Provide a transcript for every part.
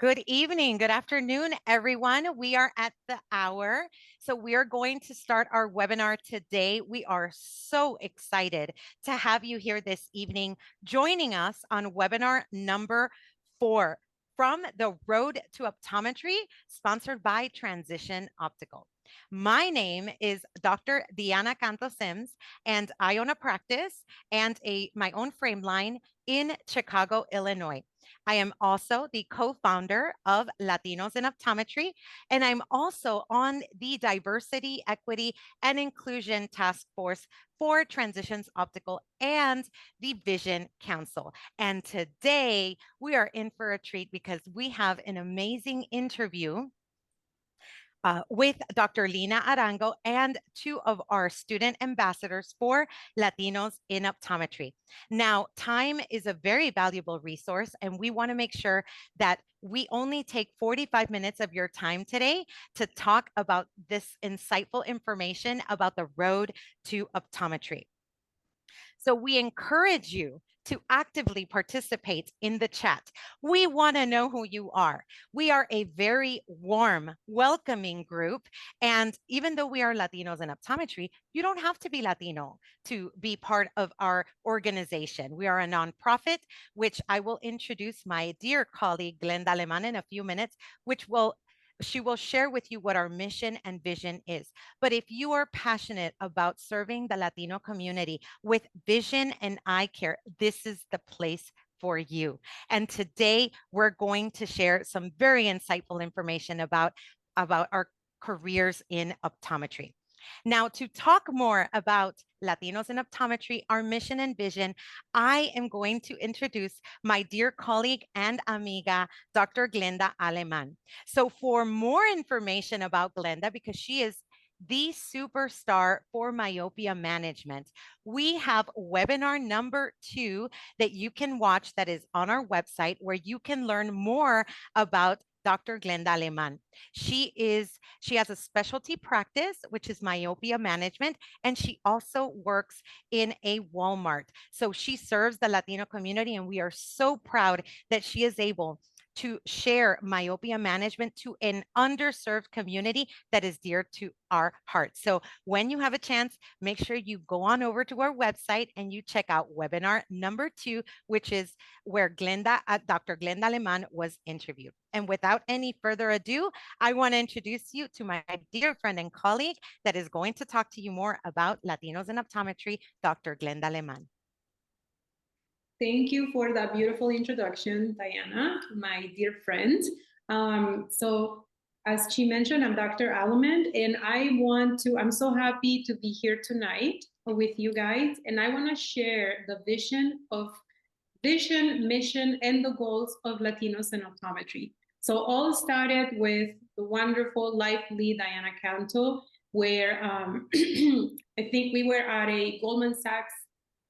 Good evening, good afternoon, everyone. We are at the hour. So we are going to start our webinar today. We are so excited to have you here this evening, joining us on webinar number 4 from the Road to Optometry, sponsored by Transition Optical. My name is Dr. Diana Cantos Sims, and I own a practice and my own frame line in Chicago, Illinois. I am also the co-founder of Latinos in Optometry, and I'm also on the Diversity, Equity, and Inclusion Task Force for Transitions Optical and the Vision Council. And today we are in for a treat because we have an amazing interview with Dr. Lina Arango and 2 of our student ambassadors for Latinos in Optometry. Now, time is a very valuable resource, and we want to make sure that we only take 45 minutes of your time today to talk about this insightful information about the road to optometry. So we encourage you to actively participate in the chat. We want to know who you are. We are a very warm, welcoming group. And even though we are Latinos in optometry, you don't have to be Latino to be part of our organization. We are a nonprofit, which I will introduce my dear colleague, Glenda Aleman, in a few minutes, she will share with you what our mission and vision is. But if you are passionate about serving the Latino community with vision and eye care, this is the place for you. And today we're going to share some very insightful information about our careers in optometry. Now, to talk more about Latinos in Optometry, our mission and vision, I am going to introduce my dear colleague and amiga, Dr. Glenda Aleman. So for more information about Glenda, because she is the superstar for myopia management, we have webinar number 2 that you can watch that is on our website, where you can learn more about Dr. Glenda Aleman. She has a specialty practice, which is myopia management, and she also works in a Walmart. So she serves the Latino community, and we are so proud that she is able to share myopia management to an underserved community that is dear to our hearts. So when you have a chance, make sure you go on over to our website and you check out webinar number 2, which is where Dr. Glenda Aleman was interviewed. And without any further ado, I want to introduce you to my dear friend and colleague that is going to talk to you more about Latinos in Optometry, Dr. Glenda Aleman. Thank you for that beautiful introduction, Diana, my dear friend. So as she mentioned, I'm Dr. Aleman, and I'm so happy to be here tonight with you guys. And I want to share the vision, mission, and the goals of Latinos in Optometry. So all started with the wonderful, lively Diana Canto, where I think we were at a Goldman Sachs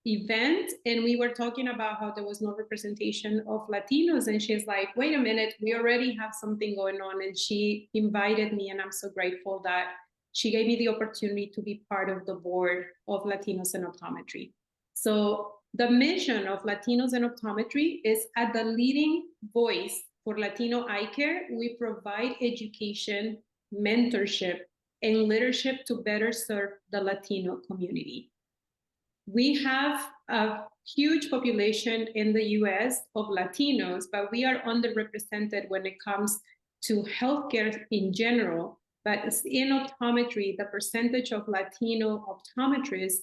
event, and we were talking about how there was no representation of Latinos, and she's like, wait a minute, we already have something going on. And she invited me, and I'm so grateful that she gave me the opportunity to be part of the board of Latinos in Optometry. So the mission of Latinos in Optometry is, at the leading voice for Latino eye care, we provide education, mentorship, and leadership to better serve the Latino community. We have a huge population in the US of Latinos, but we are underrepresented when it comes to healthcare in general. But in optometry, the percentage of Latino optometrists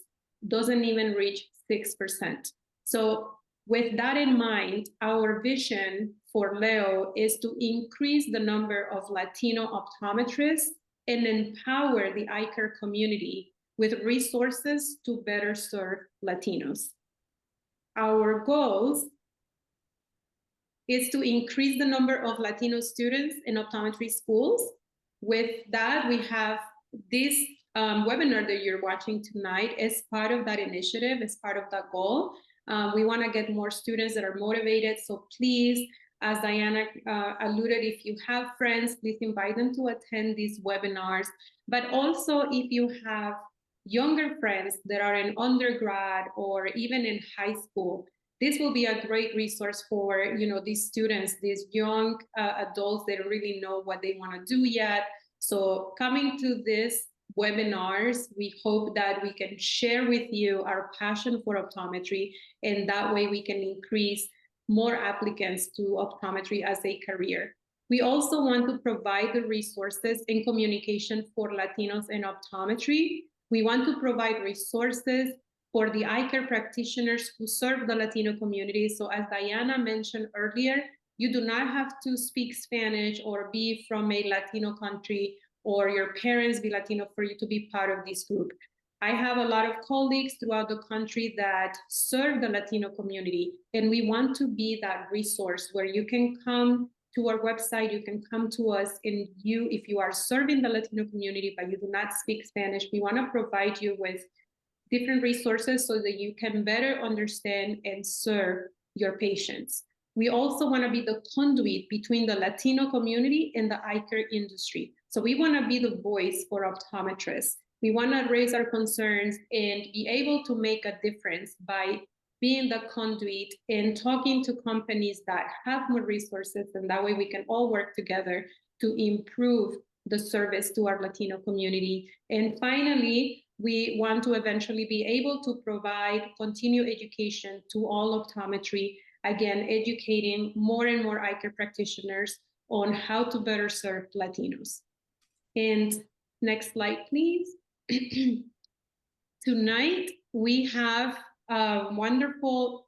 doesn't even reach 6%. So with that in mind, our vision for Leo is to increase the number of Latino optometrists and empower the eye care community with resources to better serve Latinos. Our goals is to increase the number of Latino students in optometry schools. With that, we have this webinar that you're watching tonight as part of that initiative, as part of that goal. We want to get more students that are motivated. So please, as Diana alluded, if you have friends, please invite them to attend these webinars. But also, if you have younger friends that are in undergrad or even in high school, this will be a great resource for, these students, these young adults that don't really know what they want to do yet. So coming to this webinars, we hope that we can share with you our passion for optometry, and that way we can increase more applicants to optometry as a career. We also want to provide the resources and communication for Latinos in optometry. We want to provide resources for the eye care practitioners who serve the Latino community. So as Diana mentioned earlier, you do not have to speak Spanish or be from a Latino country or your parents be Latino for you to be part of this group. I have a lot of colleagues throughout the country that serve the Latino community, and we want to be that resource where you can come to our website, you can come to us, and if you are serving the Latino community but you do not speak Spanish, we want to provide you with different resources so that you can better understand and serve your patients. We also want to be the conduit between the Latino community and the eye care industry. So we want to be the voice for optometrists. We want to raise our concerns and be able to make a difference by being the conduit and talking to companies that have more resources, and that way we can all work together to improve the service to our Latino community. And finally, we want to eventually be able to provide continued education to all optometry, again, educating more and more eye care practitioners on how to better serve Latinos. And next slide, please. Tonight, we have a wonderful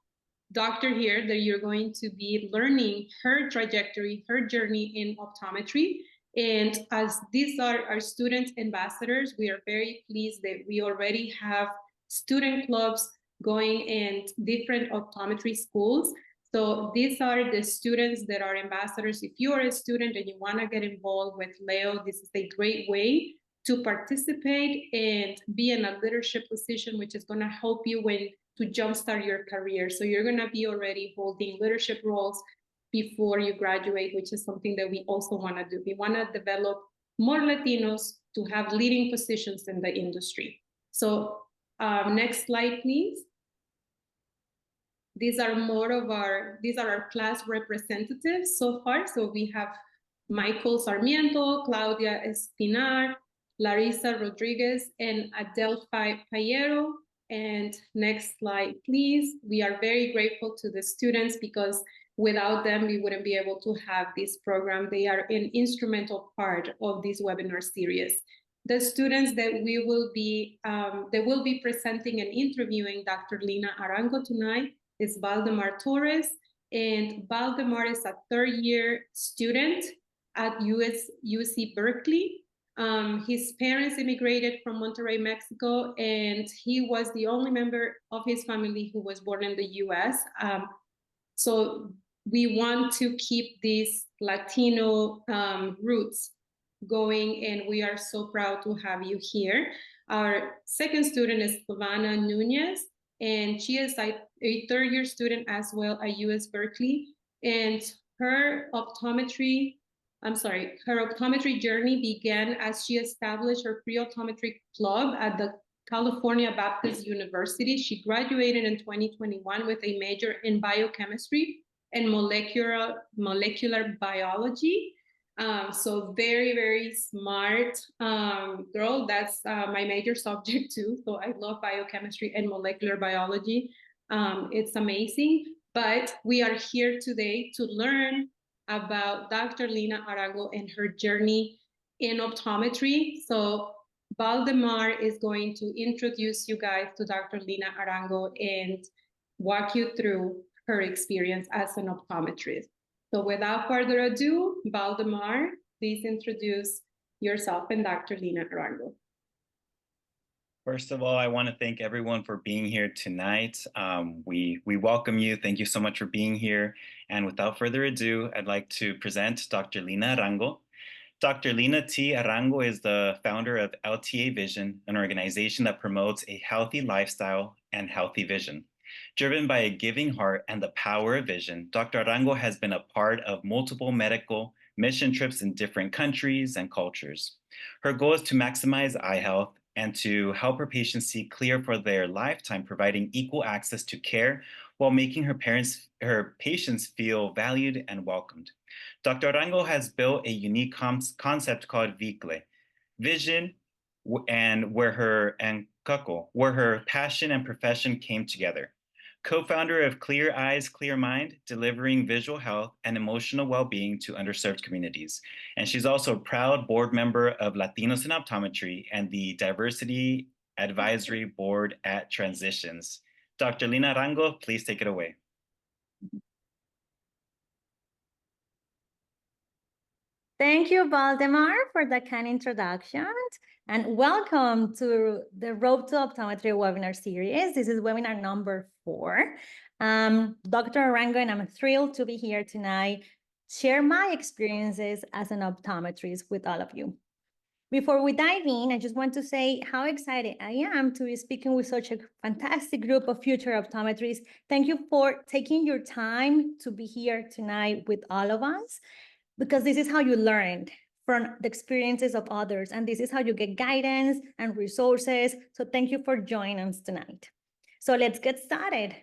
doctor here that you're going to be learning her trajectory, her journey in optometry. And as these are our student ambassadors, we are very pleased that we already have student clubs going in different optometry schools. So these are the students that are ambassadors. If you are a student and you want to get involved with Leo, this is a great way to participate and be in a leadership position, which is going to help you to jumpstart your career. So you're going to be already holding leadership roles before you graduate, which is something that we also want to do. We want to develop more Latinos to have leading positions in the industry. So next slide, please. These are our class representatives so far. So we have Michael Sarmiento, Claudia Espinar, Larissa Rodriguez, and Adele Payero. And next slide, please. We are very grateful to the students because without them, we wouldn't be able to have this program. They are an instrumental part of this webinar series. The students that will be presenting and interviewing Dr. Lina Arango tonight is Baldemar Torres, and Baldemar is a third-year student at UC Berkeley. His parents immigrated from Monterrey, Mexico, and he was the only member of his family who was born in the US. So we want to keep these Latino roots going, and we are so proud to have you here. Our second student is Savannah Nunez, and she is a third-year student as well at US Berkeley, and her optometry journey began as she established her pre-optometry club at the California Baptist University. She graduated in 2021 with a major in biochemistry and molecular biology. So very, very smart girl. That's my major subject too. So I love biochemistry and molecular biology. It's amazing. But we are here today to learn about Dr. Lina Arango and her journey in optometry. So Baldemar is going to introduce you guys to Dr. Lina Arango and walk you through her experience as an optometrist. So without further ado, Baldemar, please introduce yourself and Dr. Lina Arango. First of all, I want to thank everyone for being here tonight. We welcome you. Thank you so much for being here. And without further ado, I'd like to present Dr. Lina Arango. Dr. Lina T. Arango is the founder of LTA Vision, an organization that promotes a healthy lifestyle and healthy vision. Driven by a giving heart and the power of vision, Dr. Arango has been a part of multiple medical mission trips in different countries and cultures. Her goal is to maximize eye health and to help her patients see clear for their lifetime, providing equal access to care while making her patients feel valued and welcomed. Dr. Arango has built a unique concept called Vision, and where her passion and profession came together. Co-founder of Clear Eyes, Clear Mind, delivering visual health and emotional well-being to underserved communities. And she's also a proud board member of Latinos in Optometry and the Diversity Advisory Board at Transitions. Dr. Lina Arango, please take it away. Thank you, Baldemar, for the kind introduction, and welcome to the Road to Optometry webinar series. This is webinar number 4. Dr. Arango, and I'm thrilled to be here tonight, share my experiences as an optometrist with all of you. Before we dive in, I just want to say how excited I am to be speaking with such a fantastic group of future optometrists. Thank you for taking your time to be here tonight with all of us, because this is how you learn from the experiences of others, and this is how you get guidance and resources. So thank you for joining us tonight. So let's get started.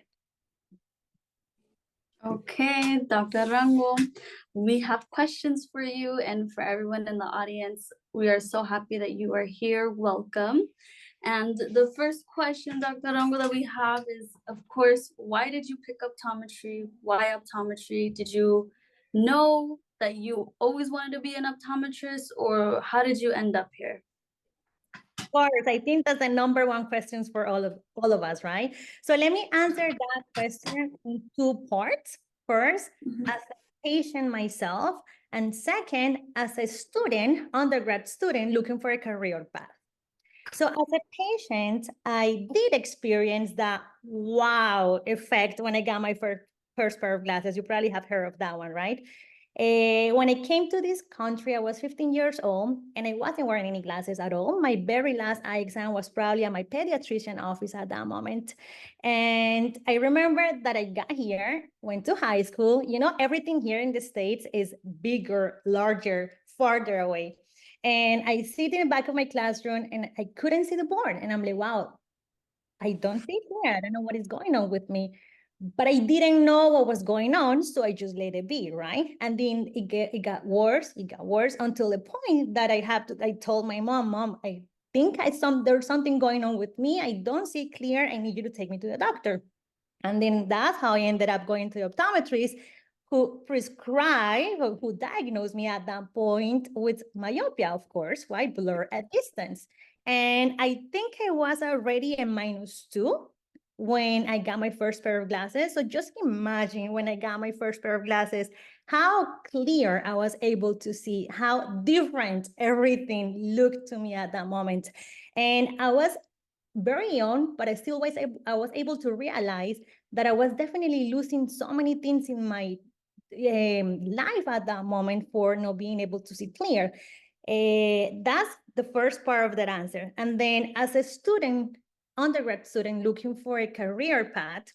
Okay, Dr. Arango, we have questions for you and for everyone in the audience. We are so happy that you are here. Welcome. And the first question, Dr. Arango, that we have is, of course, why did you pick optometry? Why optometry? Did you know that you always wanted to be an optometrist, or how did you end up here? Of course, I think that's the number one question for all of us, right? So let me answer that question in 2 parts. First, as a patient myself, and second, as a student, undergrad student looking for a career path. So as a patient, I did experience that wow effect when I got my first pair of glasses. You probably have heard of that one, right? When I came to this country, I was 15 years old and I wasn't wearing any glasses at all. My very last eye exam was probably at my pediatrician office at that moment. And I remember that I got here, went to high school. You know, everything here in the States is bigger, larger, farther away. And I sit in the back of my classroom and I couldn't see the board. And I'm like, wow, I don't see clear. I don't know what is going on with me. But I didn't know what was going on, so I just let it be, right? And then it got worse until the point that I told my mom, I think there's something going on with me. I don't see clear. I need you to take me to the doctor. And then that's how I ended up going to the optometrist, who diagnosed me at that point with myopia, of course, right? Blur at distance. And I think I was already a -2 when I got my first pair of glasses. So just imagine when I got my first pair of glasses, how clear I was able to see, how different everything looked to me at that moment. And I was very young, but I was able to realize that I was definitely losing so many things in my life at that moment for not being able to see clear. That's the first part of that answer. And then as a student, undergrad student looking for a career path,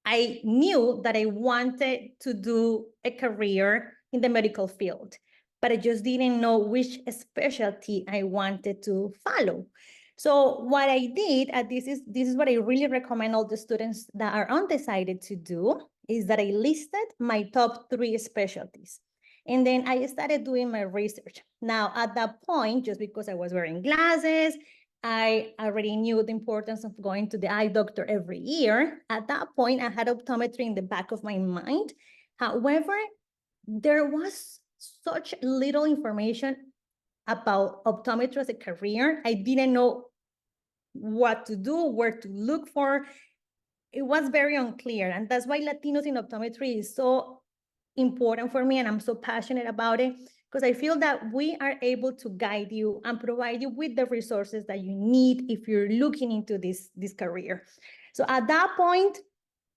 I knew that I wanted to do a career in the medical field, but I just didn't know which specialty I wanted to follow. So what I did, and this is what I really recommend all the students that are undecided to do, is that I listed my top 3 specialties. And then I started doing my research. Now, at that point, just because I was wearing glasses, I already knew the importance of going to the eye doctor every year. At that point, I had optometry in the back of my mind. However, there was such little information about optometry as a career. I didn't know what to do, where to look for. It was very unclear. And that's why Latinos in optometry is so important for me. And I'm so passionate about it, because I feel that we are able to guide you and provide you with the resources that you need if you're looking into this career. So at that point,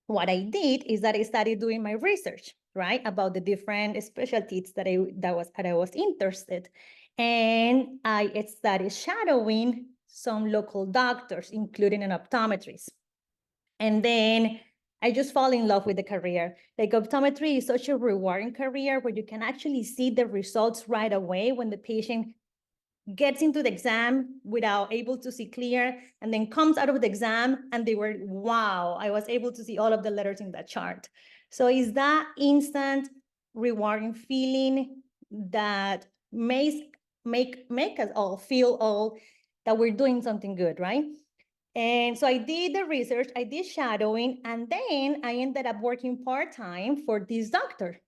what I did is that I started doing my research, right, about the different specialties that I was interested. And I started shadowing some local doctors, including an optometrist. And then I just fall in love with the career. Like, optometry is such a rewarding career where you can actually see the results right away when the patient gets into the exam without able to see clear, and then comes out of the exam and they were, wow, I was able to see all of the letters in that chart. So it's that instant rewarding feeling that make us all feel all that we're doing something good, right? And so I did the research, I did shadowing, and then I ended up working part-time for this doctor.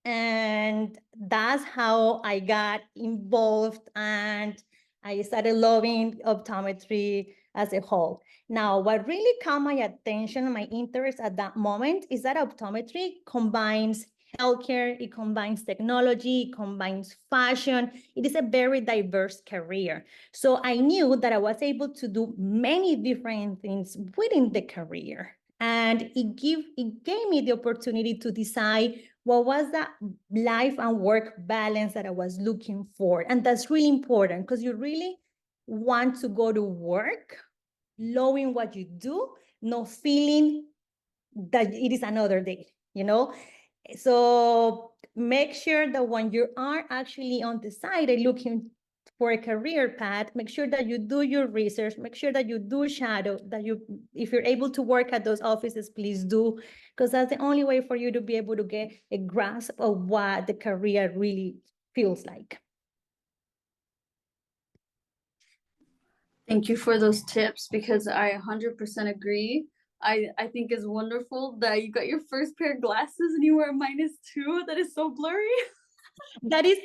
And that's how I got involved, and I started loving optometry as a whole. Now, what really caught my attention and my interest at that moment is that optometry combines healthcare, it combines technology, it combines fashion. It is a very diverse career. So I knew that I was able to do many different things within the career. And it gave me the opportunity to decide what was that life and work balance that I was looking for. And that's really important because you really want to go to work loving what you do, not feeling that it is another day, you know? So make sure that when you are actually on the side and looking for a career path, make sure that you do your research, make sure that you do shadow, that you, if you're able to work at those offices, please do, because that's the only way for you to be able to get a grasp of what the career really feels like. Thank you for those tips, because I 100% agree. I think it's wonderful that you got your first pair of glasses and you were a -2. That is so blurry. That is,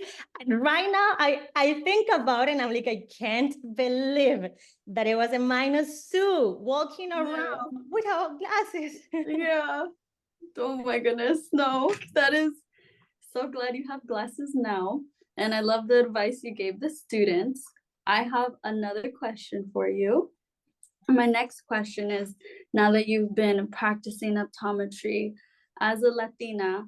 right now, I think about it and I'm like, I can't believe that it was a -2 walking around without glasses. Yeah. Oh my goodness. No, that is so glad you have glasses now. And I love the advice you gave the students. I have another question for you. My next question is, now that you've been practicing optometry as a Latina,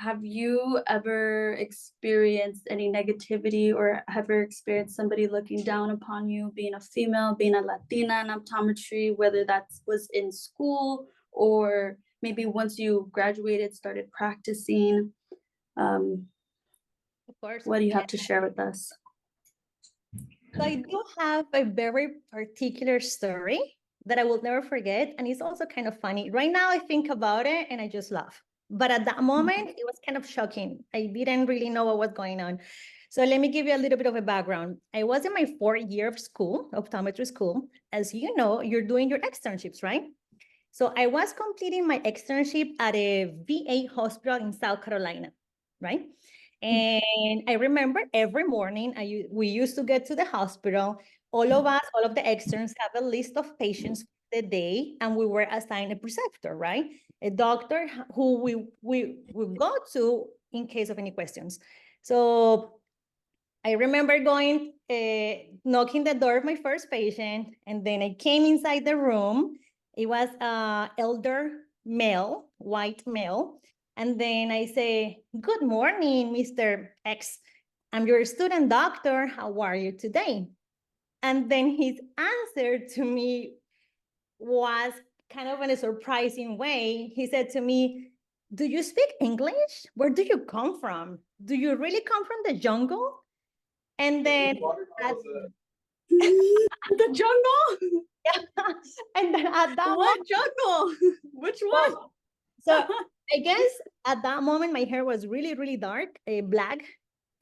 have you ever experienced any negativity, or ever experienced somebody looking down upon you, being a female, being a Latina in optometry, whether that was in school or maybe once you graduated, started practicing? Of course. What do you have to share with us? So I do have a very particular story that I will never forget. And it's also kind of funny. Right now, I think about it and I just laugh. But at that moment, it was kind of shocking. I didn't really know what was going on. So let me give you a little bit of a background. I was in my 4th year of school, optometry school. As you know, you're doing your externships, right? So I was completing my externship at a VA hospital in South Carolina, right? And I remember every morning we used to get to the hospital. All of us, all of the externs have a list of patients for the day, and we were assigned a preceptor, right? A doctor who we go to in case of any questions. So I remember going, knocking the door of my first patient, and then I came inside the room. It was an elder male, white male. And then I say, "Good morning, Mr. X. I'm your student doctor. How are you today?" And then his answer to me was kind of in a surprising way. He said to me, "Do you speak English? Where do you come from? Do you really come from the jungle?" And then The jungle? yeah, and then at that What moment, jungle? Which one? well, so I guess at that moment my hair was really, really dark, black,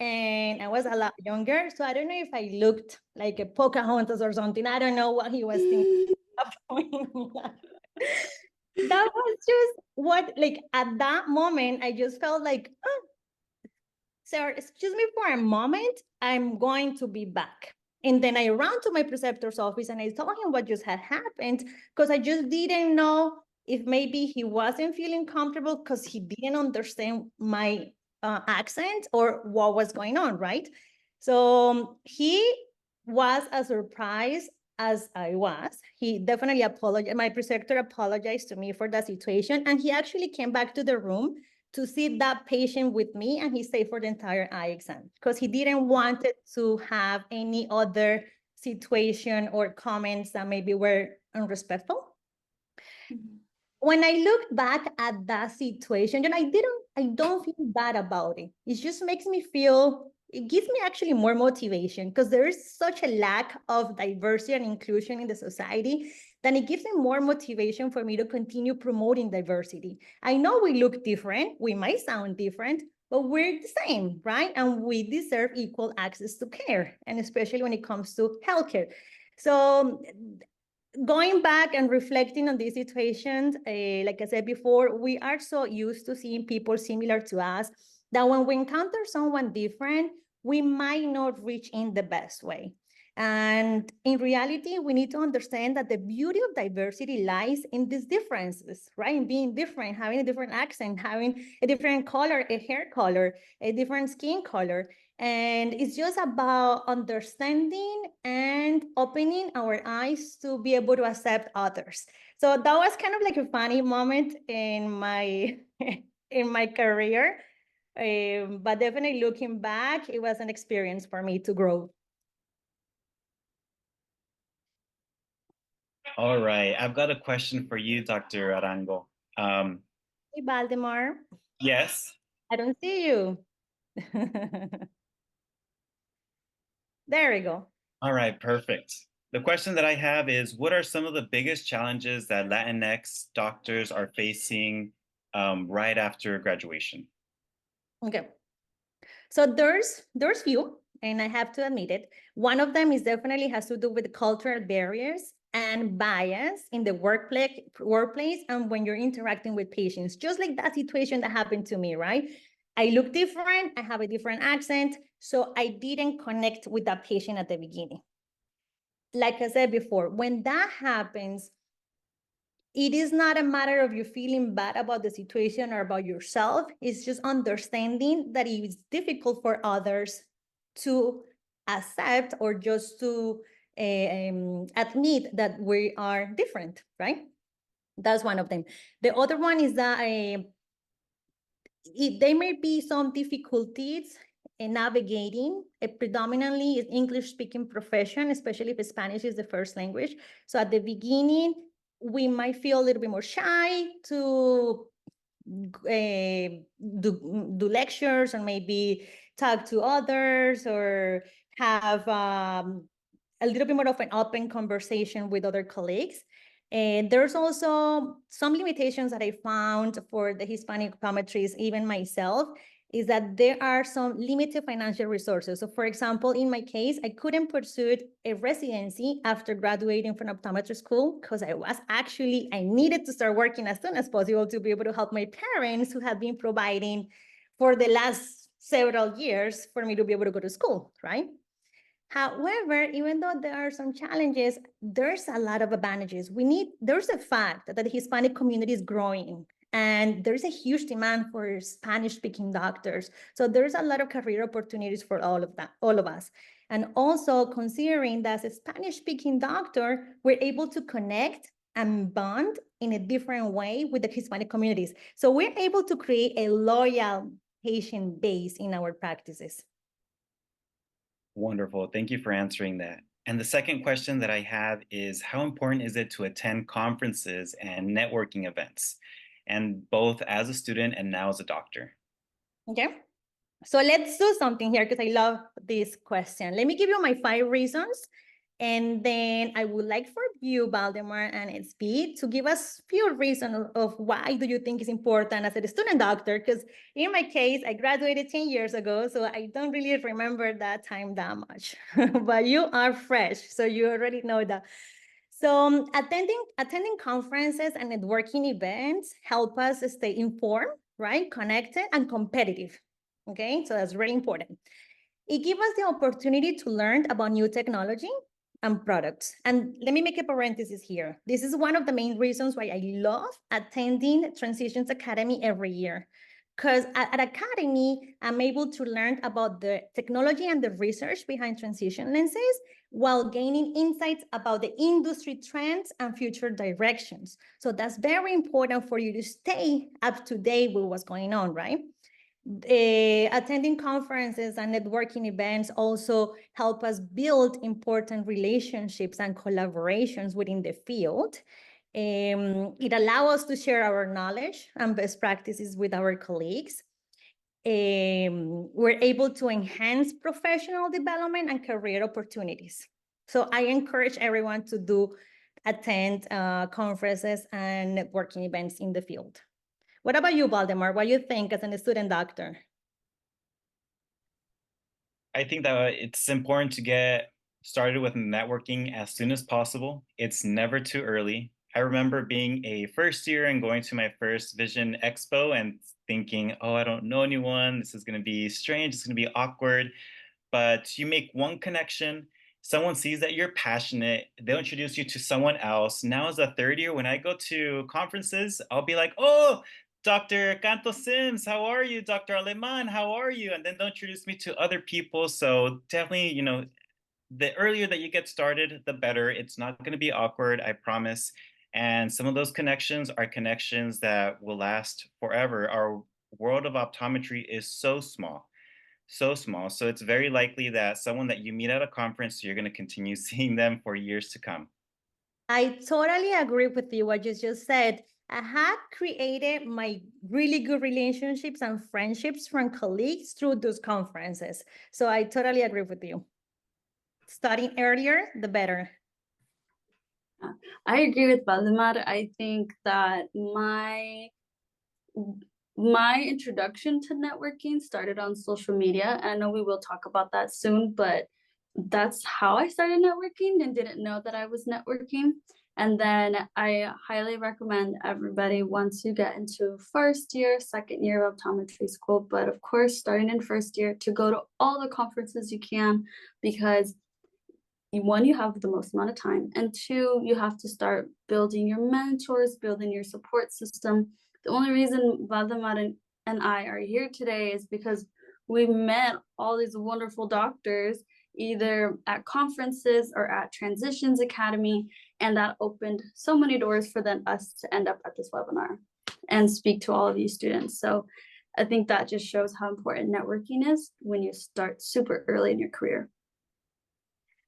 and I was a lot younger. So I don't know if I looked like a Pocahontas or something. I don't know what he was thinking of doing that. That was just what, like at that moment, I just felt like, oh, sir, excuse me for a moment, I'm going to be back. And then I ran to my preceptor's office and I told him what just had happened, because I just didn't know if maybe he wasn't feeling comfortable because he didn't understand my accent or what was going on, right? So he was as surprised as I was. He definitely apologized. My preceptor apologized to me for that situation. And he actually came back to the room to see that patient with me, and he stayed for the entire eye exam because he didn't want it to have any other situation or comments that maybe were unrespectful. When I look back at that situation, and I don't feel bad about it. It just makes me feel it gives me actually more motivation because there is such a lack of diversity and inclusion in the society. Then it gives me more motivation for me to continue promoting diversity. I know we look different, we might sound different, but we're the same, right? And we deserve equal access to care, and especially when it comes to healthcare. So going back and reflecting on these situations, like I said before, we are so used to seeing people similar to us that when we encounter someone different, we might not reach in the best way. And in reality, we need to understand that the beauty of diversity lies in these differences, right? In being different, having a different accent, having a different color, a hair color, a different skin color. And it's just about understanding and opening our eyes to be able to accept others. So that was kind of like a funny moment in my in my career. But definitely looking back, it was an experience for me to grow. All right, I've got a question for you, Dr. Arango. Hey, Baldemar, Yes. I don't see you. There we go. All right, perfect. The question that I have is, what are some of the biggest challenges that Latinx doctors are facing right after graduation? Okay. So there's few, and I have to admit it. One of them is definitely has to do with cultural barriers and bias in the workplace and when you're interacting with patients, just like that situation that happened to me, right? I look different, I have a different accent, so I didn't connect with that patient at the beginning. Like I said before, when that happens, it is not a matter of you feeling bad about the situation or about yourself. It's just understanding that it's difficult for others to accept or just to admit that we are different, right? That's one of them. The other one is that there may be some difficulties in navigating a predominantly English-speaking profession, especially if Spanish is the first language. So at the beginning, we might feel a little bit more shy to do lectures or maybe talk to others or have a little bit more of an open conversation with other colleagues. And there's also some limitations that I found for the Hispanic optometrists, even myself, is that there are some limited financial resources. So for example, in my case, I couldn't pursue a residency after graduating from optometry school because I needed to start working as soon as possible to be able to help my parents who had been providing for the last several years for me to be able to go to school, right? However, even though there are some challenges, there's a lot of advantages. There's a fact that the Hispanic community is growing and there's a huge demand for Spanish-speaking doctors. So there's a lot of career opportunities for all of us. And also considering that as a Spanish-speaking doctor, we're able to connect and bond in a different way with the Hispanic communities. So we're able to create a loyal patient base in our practices. Wonderful. Thank you for answering that. And the second question that I have is, how important is it to attend conferences and networking events, and both as a student and now as a doctor? Okay. So let's do something here because I love this question. Let me give you my 5 reasons. And then I would like for you, Baldemar and SB, to give us few reasons of why do you think is important as a student doctor? Because in my case, I graduated 10 years ago, so I don't really remember that time that much. But you are fresh, so you already know that. So attending conferences and networking events help us stay informed, right? Connected and competitive. Okay, so that's really important. It gives us the opportunity to learn about new technology and products. And let me make a parenthesis here. This is one of the main reasons why I love attending Transitions Academy every year. Because at Academy, I'm able to learn about the technology and the research behind transition lenses while gaining insights about the industry trends and future directions. So that's very important for you to stay up to date with what's going on, right? Attending conferences and networking events also help us build important relationships and collaborations within the field. It allows us to share our knowledge and best practices with our colleagues. we're able to enhance professional development and career opportunities. So I encourage everyone to attend conferences and networking events in the field. What about you, Baldemar? What do you think as a student doctor? I think that it's important to get started with networking as soon as possible. It's never too early. I remember being a first year and going to my first Vision Expo and thinking, oh, I don't know anyone. This is going to be strange. It's going to be awkward. But you make one connection. Someone sees that you're passionate. They'll introduce you to someone else. Now, as a third year, when I go to conferences, I'll be like, oh, Dr. Canto Sims, how are you? Dr. Aleman, how are you? And then they'll introduce me to other people. So definitely, the earlier that you get started, the better. It's not going to be awkward, I promise. And some of those connections are connections that will last forever. Our world of optometry is so small. So small. So it's very likely that someone that you meet at a conference, you're going to continue seeing them for years to come. I totally agree with you what you just said. I had created my really good relationships and friendships from colleagues through those conferences. So I totally agree with you. Starting earlier, the better. I agree with Baldemar. I think that my introduction to networking started on social media. I know we will talk about that soon, but that's how I started networking and didn't know that I was networking. And then I highly recommend everybody, once you get into first year, second year of optometry school, but of course, starting in first year, to go to all the conferences you can, because one, you have the most amount of time, and two, you have to start building your mentors, building your support system. The only reason Valdemar and I are here today is because we met all these wonderful doctors either at conferences or at Transitions Academy, and that opened so many doors for us to end up at this webinar and speak to all of you students. So I think that just shows how important networking is when you start super early in your career.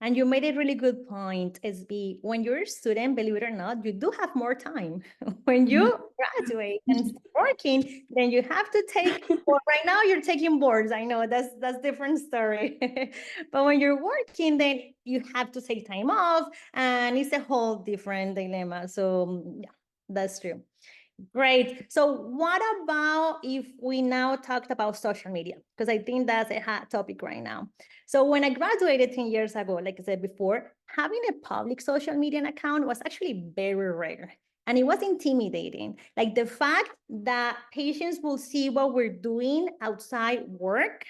And you made a really good point, SB. When you're a student, believe it or not, you do have more time. When you graduate and start working, then you have to take, well, right now you're taking boards. I know that's different story. But when you're working, then you have to take time off, and it's a whole different dilemma. So yeah, that's true. Great. So what about if we now talked about social media? Because I think that's a hot topic right now. So when I graduated 10 years ago, like I said before, having a public social media account was actually very rare. And it was intimidating. Like the fact that patients will see what we're doing outside work,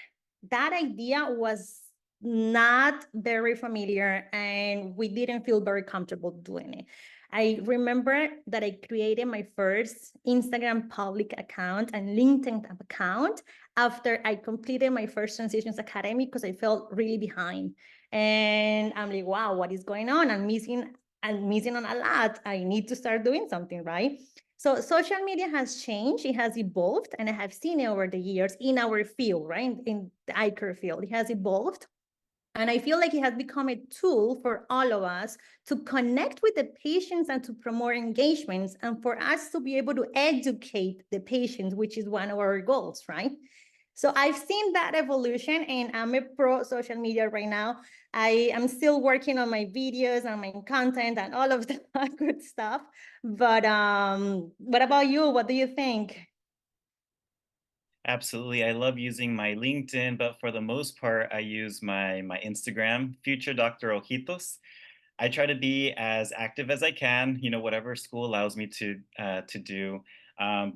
that idea was not very familiar, and we didn't feel very comfortable doing it. I remember that I created my first Instagram public account and LinkedIn account after I completed my first Transitions Academy, because I felt really behind. And I'm like, wow, what is going on? I'm missing on a lot. I need to start doing something, right? So social media has changed, it has evolved, and I have seen it over the years in our field, right? In the eye care field, it has evolved. And I feel like it has become a tool for all of us to connect with the patients and to promote engagements, and for us to be able to educate the patients, which is one of our goals, right? So I've seen that evolution, and I'm a pro social media right now. I am still working on my videos and my content and all of that good stuff. But what about you? What do you think? Absolutely. I love using my LinkedIn, but for the most part, I use my Instagram, Future Dr. Ojitos. I try to be as active as I can, whatever school allows me to do.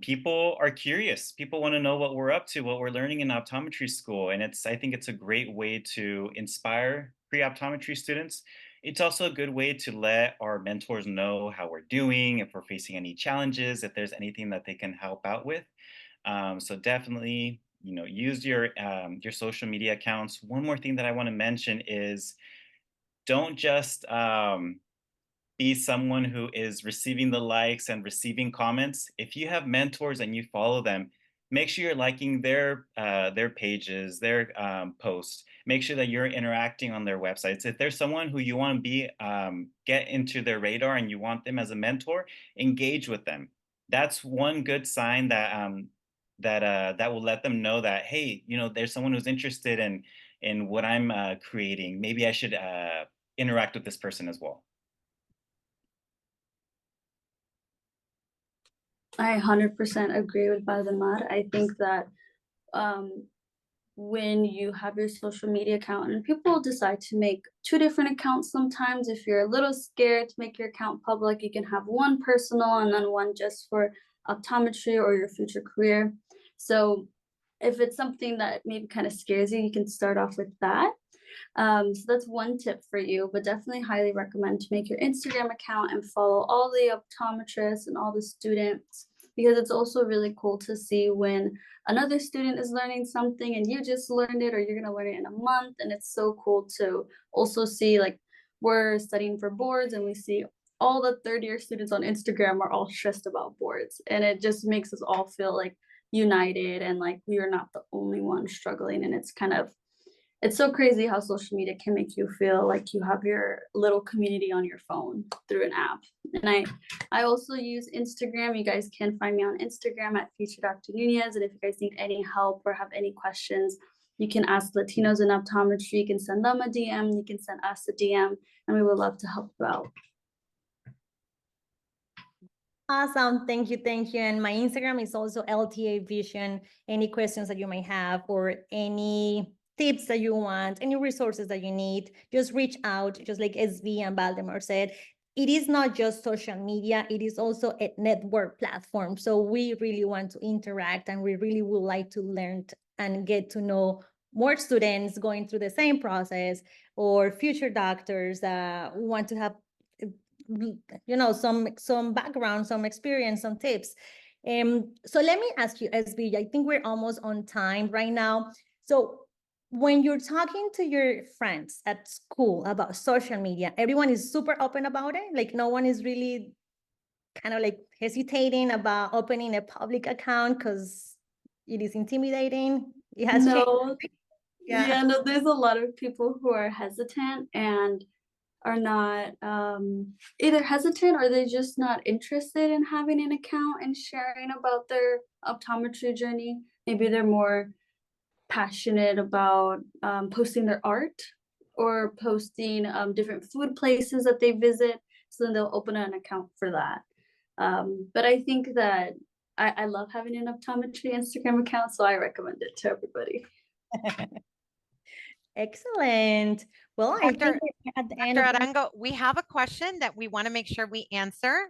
People are curious. People want to know what we're up to, what we're learning in optometry school. And I think it's a great way to inspire pre-optometry students. It's also a good way to let our mentors know how we're doing, if we're facing any challenges, if there's anything that they can help out with. So definitely, use your social media accounts. One more thing that I want to mention is don't just be someone who is receiving the likes and receiving comments. If you have mentors and you follow them, make sure you're liking their pages, their posts. Make sure that you're interacting on their websites. If there's someone who you want to be get into their radar and you want them as a mentor, engage with them. That's one good sign that that will let them know that, hey, you know, there's someone who's interested in what I'm creating. Maybe I should interact with this person as well. I 100% agree with Baldemar. I think that when you have your social media account, and people decide to make two different accounts sometimes, if you're a little scared to make your account public, you can have one personal and then one just for optometry or your future career. So if it's something that maybe kind of scares you, you can start off with that. So that's one tip for you, but definitely highly recommend to make your Instagram account and follow all the optometrists and all the students, because it's also really cool to see when another student is learning something and you just learned it, or you're going to learn it in a month. And it's so cool to also see, like, we're studying for boards and we see all the third year students on Instagram are all stressed about boards, and it just makes us all feel like united and like we are not the only one struggling. And it's so crazy how social media can make you feel like you have your little community on your phone through an app. And I also use Instagram. You guys can find me on Instagram at Future Dr. Nunez. And if you guys need any help or have any questions, you can ask Latinos in Optometry. You can send them a DM. You can send us a DM, and we would love to help you out. Awesome. Thank you. Thank you. And my Instagram is also LTA Vision. Any questions that you may have or any tips that you want, any resources that you need, just reach out. Just like SV and Baldemar said, it is not just social media, it is also a network platform. So we really want to interact, and we really would like to learn and get to know more students going through the same process, or future doctors that want to have, you know, some background, some experience, some tips. So let me ask you, SB, I think we're almost on time right now. So when you're talking to your friends at school about social media, everyone is super open about it. Like no one is really kind of like hesitating about opening a public account because it is intimidating. It has changed. No, Yeah. yeah, no, there's a lot of people who are hesitant and are not either hesitant or they're just not interested in having an account and sharing about their optometry journey. Maybe they're more passionate about posting their art or posting different food places that they visit. So then they'll open an account for that. But I think that I love having an optometry Instagram account, so I recommend it to everybody. Excellent. Well, I think Dr. we're at the end Dr. of the Arango, we have a question that we want to make sure we answer.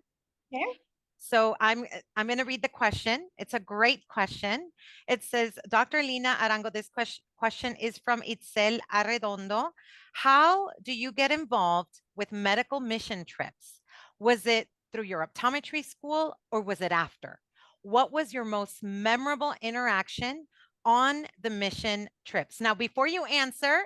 Okay. So I'm going to read the question. It's a great question. It says, Dr. Lina Arango, this question is from Itzel Arredondo. How do you get involved with medical mission trips? Was it through your optometry school or was it after? What was your most memorable interaction on the mission trips? Now, before you answer,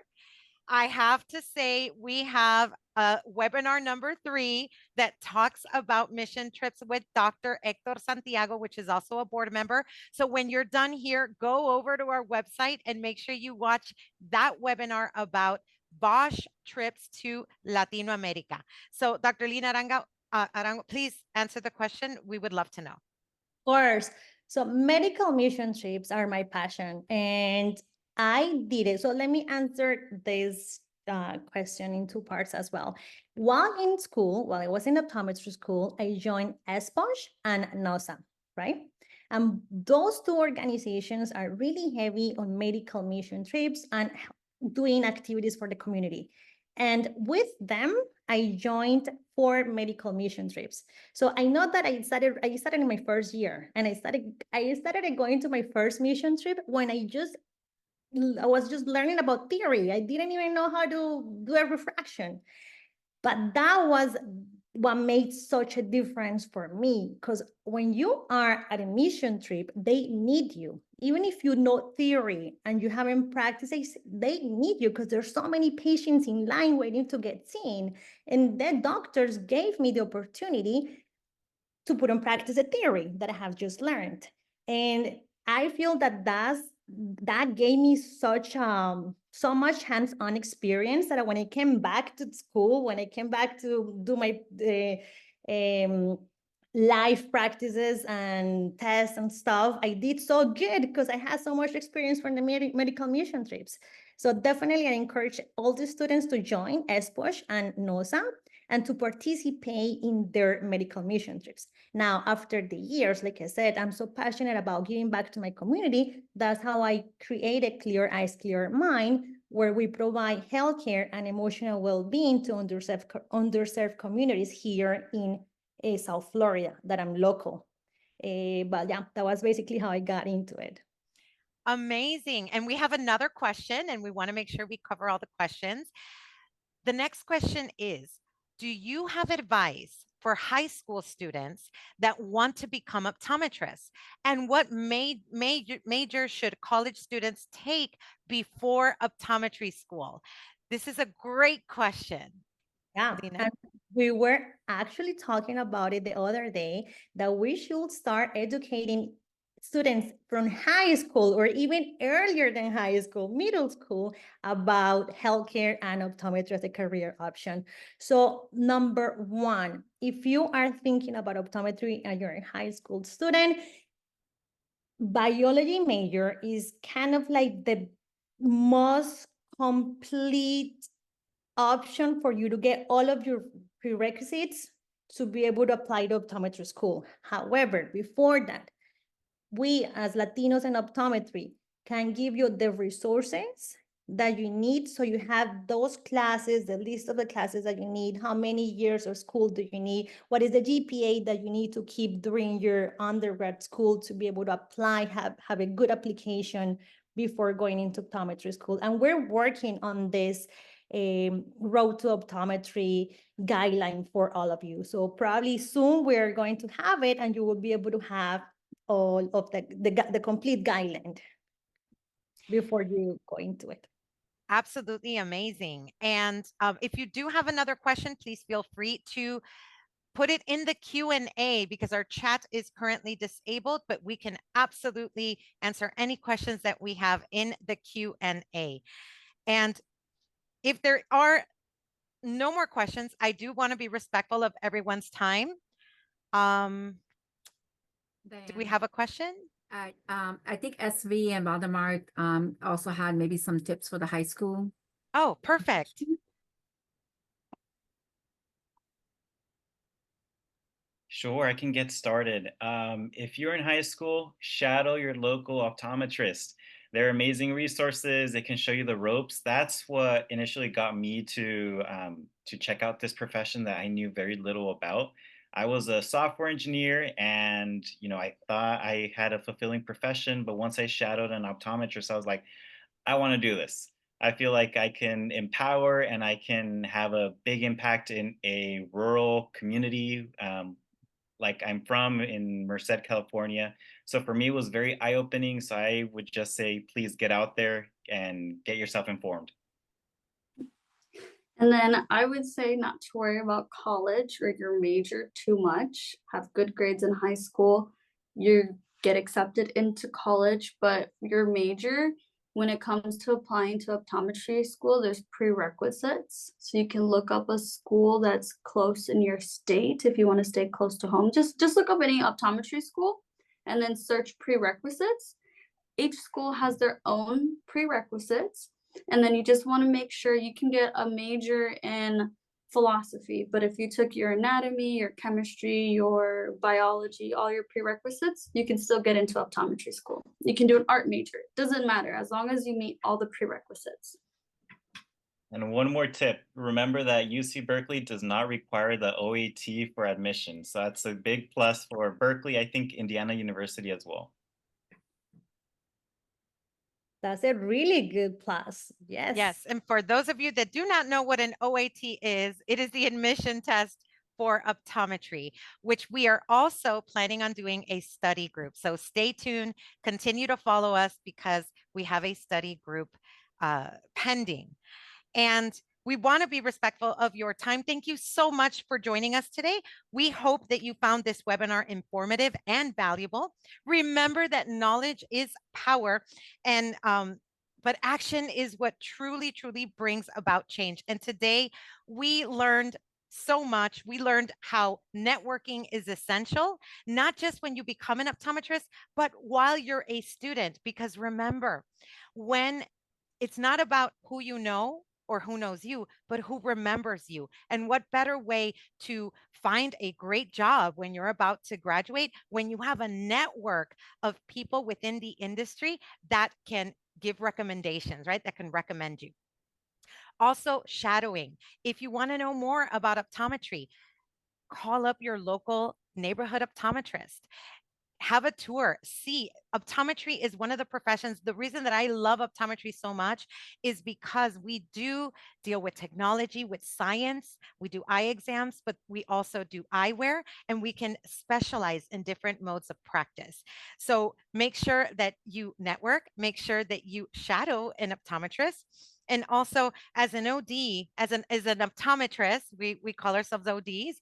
I have to say we have a webinar number 3 that talks about mission trips with Dr. Hector Santiago, which is also a board member. So when you're done here, go over to our website and make sure you watch that webinar about Bosch trips to Latino America. So Dr. Lina Arango, please answer the question. We would love to know. Of course. So medical mission trips are my passion, and I did it. So let me answer this question in 2 parts as well. While in school, while I was in optometry school, I joined ESPOSH and NOSA, right? And those 2 organizations are really heavy on medical mission trips and doing activities for the community. And with them, I joined 4 medical mission trips. So I know that I started in my first year, and I started going to my first mission trip when I was just learning about theory. I didn't even know how to do a refraction. But that was what made such a difference for me, because when you are at a mission trip, they need you. Even if you know theory and you haven't practiced, they need you because there's so many patients in line waiting to get seen. And the doctors gave me the opportunity to put in practice a theory that I have just learned. And I feel that that gave me so much hands-on experience that when I came back to school, when I came back to do my live practices and tests and stuff, I did so good because I had so much experience from the medical mission trips. So definitely I encourage all the students to join ESPOSH and NOSA and to participate in their medical mission trips. Now, after the years, like I said, I'm so passionate about giving back to my community. That's how I created Clear Eyes, Clear Mind, where we provide healthcare and emotional well-being to underserved communities here in South Florida, that I'm local. But yeah, that was basically how I got into it. Amazing. And we have another question, and we want to make sure we cover all the questions. The next question is, do you have advice for high school students that want to become optometrists? And what major should college students take before optometry school? This is a great question. Yeah, Lina? and we were actually talking about it the other day, that we should start educating students from high school or even earlier than high school, middle school, about healthcare and optometry as a career option. So number one, if you are thinking about optometry and you're a high school student, biology major is kind of like the most complete option for you to get all of your prerequisites to be able to apply to optometry school. However, before that, we as Latinos in optometry can give you the resources that you need. So you have those classes, the list of the classes that you need, how many years of school do you need, what is the GPA that you need to keep during your undergrad school to be able to apply, have a good application before going into optometry school. And we're working on this road to optometry guideline for all of you. So probably soon we're going to have it, and you will be able to have all of the complete guideline before you go into it. Absolutely amazing. And if you do have another question, please feel free to put it in the Q&A, because our chat is currently disabled, but we can absolutely answer any questions that we have in the Q&A. And if there are no more questions, I do want to be respectful of everyone's time. Do we have a question? I think SV and Baldemar also had maybe some tips for the high school. Oh, perfect. Sure, I can get started. If you're in high school, shadow your local optometrist. They're amazing resources. They can show you the ropes. That's what initially got me to check out this profession that I knew very little about. I was a software engineer, and I thought I had a fulfilling profession. But once I shadowed an optometrist, I was like, I want to do this. I feel like I can empower and I can have a big impact in a rural community. Like I'm from in Merced, California. So for me, it was very eye-opening. So I would just say, please get out there and get yourself informed. And then I would say not to worry about college or your major too much. Have good grades in high school. You get accepted into college, but your major, when it comes to applying to optometry school, there's prerequisites. So you can look up a school that's close in your state if you want to stay close to home. Just look up any optometry school and then search prerequisites. Each school has their own prerequisites. And then you just want to make sure you can get a major in philosophy. But if you took your anatomy, your chemistry, your biology, all your prerequisites, you can still get into optometry school. You can do an art major. Doesn't matter as long as you meet all the prerequisites. And one more tip, remember that UC Berkeley does not require the OAT for admission. So that's a big plus for Berkeley, I think Indiana University as well. That's a really good plus. Yes. Yes. And for those of you that do not know what an OAT is, it is the admission test for optometry, which we are also planning on doing a study group. So stay tuned, continue to follow us, because we have a study group pending. And we want to be respectful of your time. Thank you so much for joining us today. We hope that you found this webinar informative and valuable. Remember that knowledge is power, and but action is what truly, truly brings about change. And today we learned so much. We learned how networking is essential, not just when you become an optometrist, but while you're a student. Because remember, when it's not about who you know or who knows you, but who remembers you. And what better way to find a great job when you're about to graduate, when you have a network of people within the industry that can give recommendations, right? That can recommend you. Also, shadowing. If you want to know more about optometry, call up your local neighborhood optometrist. Have a tour. See, optometry is one of the professions. The reason that I love optometry so much is because we do deal with technology, with science. We do eye exams, but we also do eyewear, and we can specialize in different modes of practice. So make sure that you network, make sure that you shadow an optometrist. And also, as an OD, as an optometrist, we call ourselves ODs.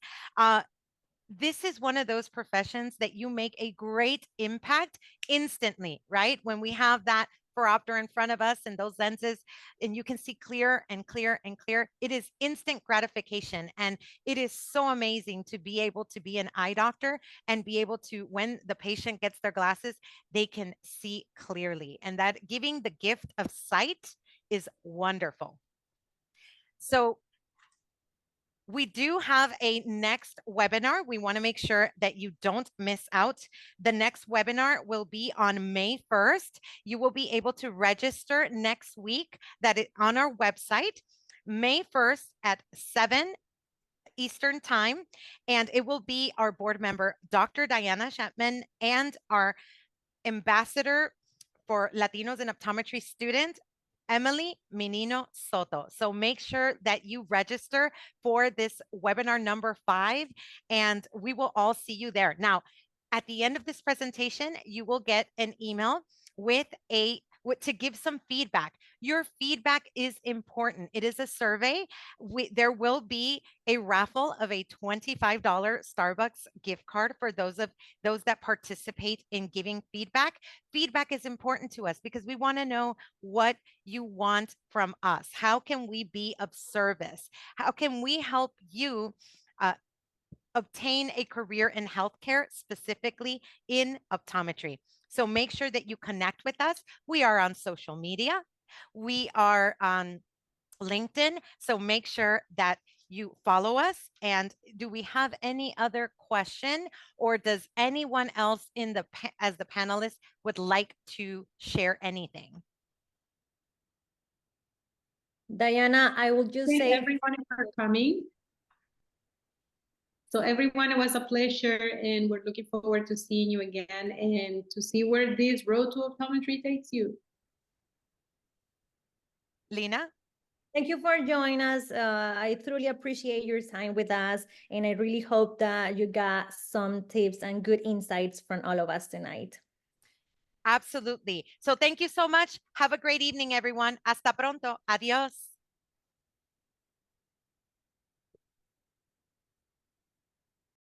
This is one of those professions that you make a great impact instantly, right? When we have that phoropter in front of us and those lenses, and you can see clear and clear and clear, it is instant gratification. And it is so amazing to be able to be an eye doctor and be able to, when the patient gets their glasses, they can see clearly. And that giving the gift of sight is wonderful. So we do have a next webinar. We want to make sure that you don't miss out. The next webinar will be on May 1st. You will be able to register next week on our website, May 1st at 7 Eastern time. And it will be our board member, Dr. Diana Chapman, and our ambassador for Latinos in Optometry student, Emily Menino Soto. So make sure that you register for this webinar number 5, and we will all see you there. Now, at the end of this presentation, you will get an email with to give some feedback. Your feedback is important. It is a survey. There will be a raffle of a $25 Starbucks gift card for those that participate in giving feedback. Feedback is important to us because we want to know what you want from us. How can we be of service? How can we help you obtain a career in healthcare, specifically in optometry? So make sure that you connect with us. We are on social media. We are on LinkedIn. So make sure that you follow us. And do we have any other question, or does anyone else as the panelist would like to share anything? Diana, I will just Thank say everyone for coming. So everyone, it was a pleasure, and we're looking forward to seeing you again and to see where this road to optometry takes you. Lina? thank you for joining us. I truly appreciate your time with us, and I really hope that you got some tips and good insights from all of us tonight. Absolutely. So thank you so much. Have a great evening, everyone. Hasta pronto. Adios.